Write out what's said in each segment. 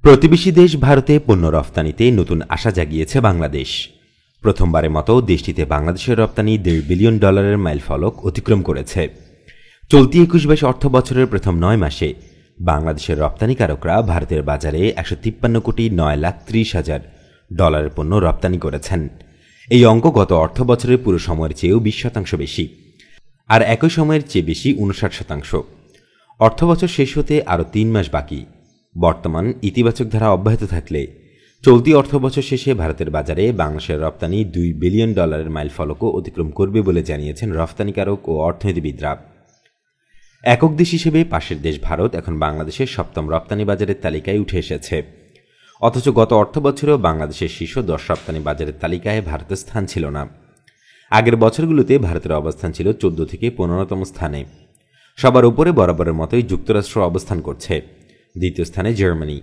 প্রতিবেশী দেশ ভারতে পণ্য রফতানিতে নতুন আশা জাগিয়েছে বাংলাদেশ। প্রথমবারের মতো দেশটিতে বাংলাদেশের রপ্তানি $1.5 বিলিয়ন মাইলফলক অতিক্রম করেছে। চলতি 21-22 অর্থ বছরের প্রথম 9 মাসে বাংলাদেশের রপ্তানিকারকরা ভারতের বাজারে $153,930,000 পণ্য রপ্তানি করেছেন। এই অঙ্ক গত অর্থ বছরের পুরো সময়ের চেয়েও 20% বেশি, আর একই সময়ের চেয়ে বেশি 59%। অর্থবছর শেষ হতে আরও 3 মাস বাকি। বর্তমান ইতিবাচক ধারা অব্যাহত থাকলে চলতি অর্থবছর শেষে ভারতের বাজারে বাংলাদেশের রপ্তানি $2 বিলিয়ন মাইলফলকও অতিক্রম করবে বলে জানিয়েছেন রফতানিকারক ও অর্থনীতিবিদরা। একক দেশ হিসেবে পাশের দেশ ভারত এখন বাংলাদেশের 7ম রপ্তানি বাজারের তালিকায় উঠে এসেছে। অথচ গত অর্থ বছরেও বাংলাদেশের শীর্ষ 10 রপ্তানি বাজারের তালিকায় ভারতের স্থান ছিল না। আগের বছরগুলোতে ভারতের অবস্থান ছিল 14 থেকে 15তম স্থানে। সবার উপরে বরাবরের মতোই যুক্তরাষ্ট্র অবস্থান করছে। দ্বিতীয় স্থানে জার্মানি,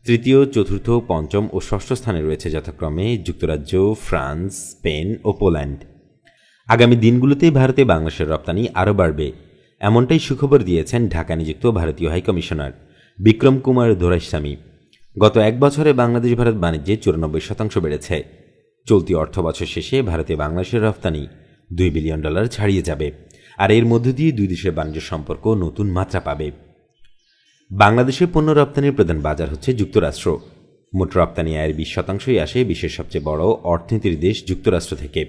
তৃতীয়, চতুর্থ, পঞ্চম ও ষষ্ঠ স্থানে রয়েছে যথাক্রমে যুক্তরাজ্য, ফ্রান্স, স্পেন ও পোল্যান্ড। আগামী দিনগুলোতে ভারতে বাংলাদেশের রপ্তানি আরও বাড়বে, এমনটাই সুখবর দিয়েছেন ঢাকা নিযুক্ত ভারতীয় হাইকমিশনার বিক্রম কুমার দোরাইস্বামী। গত এক বছরে বাংলাদেশ ভারত বাণিজ্যে 94% বেড়েছে। চলতি অর্থ বছর শেষে ভারতে বাংলাদেশের রপ্তানি $2 বিলিয়ন ছাড়িয়ে যাবে, আর এর মধ্য দিয়ে দুই দেশের বাণিজ্য সম্পর্ক নতুন মাত্রা পাবে। বাংলাদেশের পণ্য রপ্তানির প্রধান বাজার হচ্ছে যুক্তরাষ্ট্র। মোট রপ্তানি আয়ের 20%ই আসে বিশ্বের সবচেয়ে বড় অর্থনীতির দেশ যুক্তরাষ্ট্র থেকে।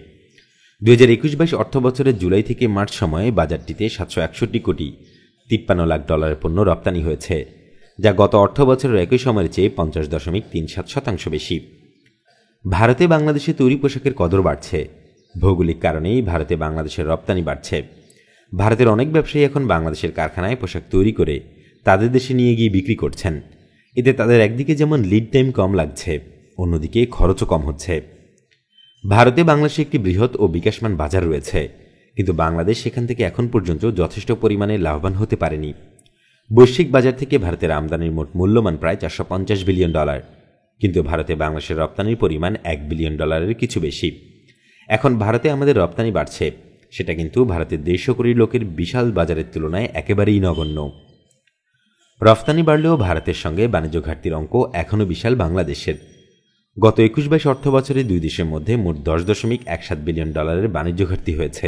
2021-22 অর্থ বছরের জুলাই থেকে মার্চ সময়ে বাজারটিতে $761,53,00,000 পণ্য রপ্তানি হয়েছে, যা গত অর্থ বছরের একই সময়ের চেয়ে 50.37% বেশি। ভারতে বাংলাদেশে তৈরি পোশাকের কদর বাড়ছে। ভৌগোলিক কারণেই ভারতে বাংলাদেশের রপ্তানি বাড়ছে। ভারতের অনেক ব্যবসায়ী এখন বাংলাদেশের কারখানায় পোশাক তৈরি করে তাদের দেশে নিয়ে গিয়ে বিক্রি করছেন। এতে তাদের একদিকে যেমন লিড টাইম কম লাগছে, অন্যদিকে খরচও কম হচ্ছে। ভারতে বাংলাদেশে একটি বৃহৎ ও বিকাশমান বাজার রয়েছে, কিন্তু বাংলাদেশ সেখান থেকে এখন পর্যন্ত যথেষ্ট পরিমাণে লাভবান হতে পারেনি। বৈশ্বিক বাজার থেকে ভারতের আমদানির মোট মূল্যমান প্রায় $450 বিলিয়ন, কিন্তু ভারতে বাংলাদেশের রপ্তানির পরিমাণ $1 বিলিয়ন কিছু বেশি। এখন ভারতে আমাদের রপ্তানি বাড়ছে, সেটা কিন্তু ভারতের 150 কোটি লোকের বিশাল বাজারের তুলনায় একেবারেই নগণ্য। রফতানি বাড়লেও ভারতের সঙ্গে বাণিজ্য ঘাটতির অঙ্ক এখনও বিশাল বাংলাদেশের। গত 21-22 অর্থ বছরে দুই দেশের মধ্যে মোট $10.17 বিলিয়ন বাণিজ্য ঘাটতি হয়েছে।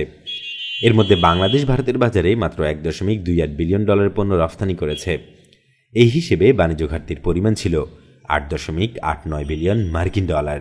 এর মধ্যে বাংলাদেশ ভারতের বাজারে মাত্র $1.28 বিলিয়ন পণ্য রফতানি করেছে। এই হিসেবে বাণিজ্য ঘাটতির পরিমাণ ছিল $8.89 বিলিয়ন মার্কিন ডলার।